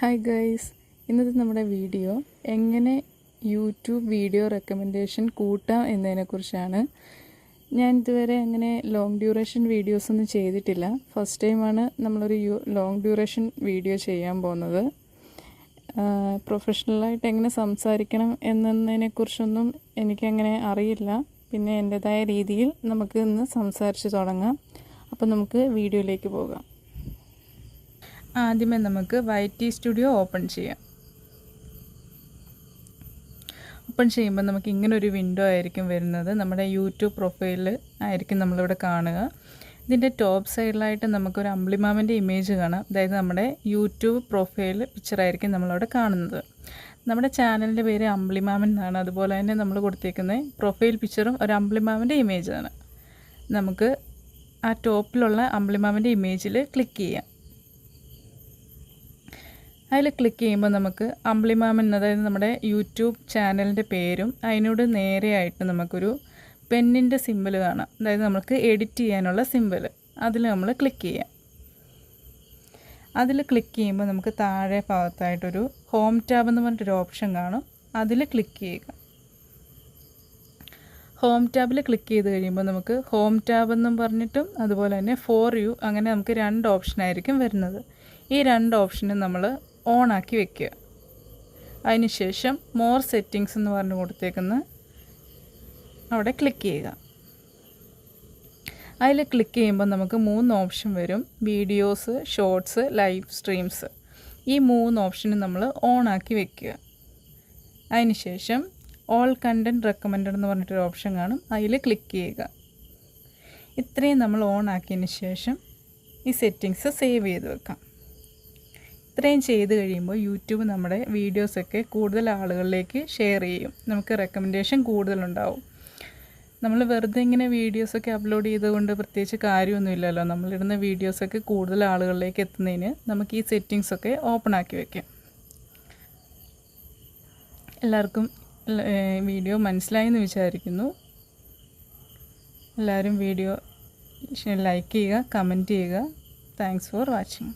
Hi guys, ഇന്നത്തെ നമ്മുടെ video എങ്ങനെ യൂട്യൂബ് വീഡിയോ റെക്കമെൻഡേഷൻ കൂട്ടാം എന്നതിനെക്കുറിച്ചാണ്. ഞാൻ ഇതുവരെ അങ്ങനെ ലോങ് ഡ്യൂറേഷൻ വീഡിയോസൊന്നും ചെയ്തിട്ടില്ല. ഫസ്റ്റ് ടൈമാണ് നമ്മളൊരു ലോങ് ഡ്യൂറേഷൻ വീഡിയോ ചെയ്യാൻ പോകുന്നത്. പ്രൊഫഷണലായിട്ട് എങ്ങനെ സംസാരിക്കണം എന്നതിനെക്കുറിച്ചൊന്നും എനിക്കങ്ങനെ അറിയില്ല. പിന്നെ എൻ്റേതായ രീതിയിൽ നമുക്ക് ഇന്ന് സംസാരിച്ച് തുടങ്ങാം. അപ്പോൾ നമുക്ക് വീഡിയോയിലേക്ക് പോകാം. ആദ്യമേ നമുക്ക് YT സ്റ്റുഡിയോ ഓപ്പൺ ചെയ്യാം. ഓപ്പൺ ചെയ്യുമ്പോൾ നമുക്ക് ഇങ്ങനൊരു വിൻഡോ ആയിരിക്കും വരുന്നത്. നമ്മുടെ യൂട്യൂബ് പ്രൊഫൈലിൽ ആയിരിക്കും നമ്മളിവിടെ കാണുക. ഇതിൻ്റെ ടോപ്പ് സൈഡിലായിട്ട് നമുക്കൊരു അമ്പിളിമാമൻ്റെ ഇമേജ് കാണാം. അതായത് നമ്മുടെ യൂട്യൂബ് പ്രൊഫൈൽ പിക്ചറായിരിക്കും നമ്മളവിടെ കാണുന്നത്. നമ്മുടെ ചാനലിൻ്റെ പേര് അമ്പിളിമാമൻ എന്നാണ്. അതുപോലെ തന്നെ നമ്മൾ കൊടുത്തേക്കുന്ന പ്രൊഫൈൽ പിക്ചറും ഒരു അമ്പിളിമാമൻ്റെ ഇമേജാണ്. നമുക്ക് ആ ടോപ്പിലുള്ള അമ്പിളിമാമൻ്റെ ഇമേജിൽ ക്ലിക്ക് ചെയ്യാം. അതിൽ ക്ലിക്ക് ചെയ്യുമ്പോൾ നമുക്ക് അമ്പിളിമാമൻ, അതായത് നമ്മുടെ യൂട്യൂബ് ചാനലിൻ്റെ പേരും അതിനോട് നേരെയായിട്ട് നമുക്കൊരു പെന്നിൻ്റെ സിമ്പിൾ കാണാം. അതായത് നമുക്ക് എഡിറ്റ് ചെയ്യാനുള്ള സിമ്പിൾ, അതിൽ നമ്മൾ ക്ലിക്ക് ചെയ്യാം. അതിൽ ക്ലിക്ക് ചെയ്യുമ്പോൾ നമുക്ക് താഴെ ഭാഗത്തായിട്ടൊരു ഹോം ടാബ് എന്ന് പറഞ്ഞിട്ടൊരു ഓപ്ഷൻ കാണും. അതിൽ ക്ലിക്ക് ചെയ്യുക. ഹോം ടാബിൽ ക്ലിക്ക് ചെയ്ത് കഴിയുമ്പോൾ നമുക്ക് ഹോം ടാബ് എന്നും പറഞ്ഞിട്ടും അതുപോലെ തന്നെ ഫോർ യു, അങ്ങനെ നമുക്ക് 2 ഓപ്ഷനായിരിക്കും വരുന്നത്. ഈ 2 ഓപ്ഷനും നമ്മൾ ഓണാക്കി വെക്കുക. അതിനുശേഷം മോർ സെറ്റിങ്സ് എന്ന് പറഞ്ഞ് കൊടുത്തേക്കുന്ന അവിടെ ക്ലിക്ക് ചെയ്യുക. അതിൽ ക്ലിക്ക് ചെയ്യുമ്പോൾ നമുക്ക് 3 ഓപ്ഷൻ വരും: വീഡിയോസ്, ഷോർട്സ്, ലൈവ് സ്ട്രീംസ്. ഈ 3 ഓപ്ഷനും നമ്മൾ ഓണാക്കി വെക്കുക. അതിനുശേഷം ഓൾ കണ്ടൻറ്റ് റെക്കമെൻഡഡ് എന്ന് പറഞ്ഞിട്ടൊരു ഓപ്ഷൻ കാണും. അതിൽ ക്ലിക്ക് ചെയ്യുക. ഇത്രയും നമ്മൾ ഓണാക്കിയതിന് ശേഷം ഈ സെറ്റിങ്സ് സേവ് ചെയ്ത് വെക്കാം. ഇത്രയും ചെയ്ത് കഴിയുമ്പോൾ യൂട്യൂബ് നമ്മുടെ വീഡിയോസൊക്കെ കൂടുതൽ ആളുകളിലേക്ക് ഷെയർ ചെയ്യും. നമുക്ക് റെക്കമെൻഡേഷൻ കൂടുതലുണ്ടാവും. നമ്മൾ വെറുതെ ഇങ്ങനെ വീഡിയോസൊക്കെ അപ്ലോഡ് ചെയ്തുകൊണ്ട് പ്രത്യേകിച്ച് കാര്യമൊന്നുമില്ലല്ലോ. നമ്മളിടുന്ന വീഡിയോസൊക്കെ കൂടുതൽ ആളുകളിലേക്ക് എത്തുന്നതിന് നമുക്ക് ഈ സെറ്റിങ്സൊക്കെ ഓപ്പൺ ആക്കി വയ്ക്കാം. എല്ലാവർക്കും വീഡിയോ മനസ്സിലായെന്ന് വിചാരിക്കുന്നു. എല്ലാവരും വീഡിയോ ലൈക്ക് ചെയ്യുക, കമൻറ്റ് ചെയ്യുക. Thanks for watching.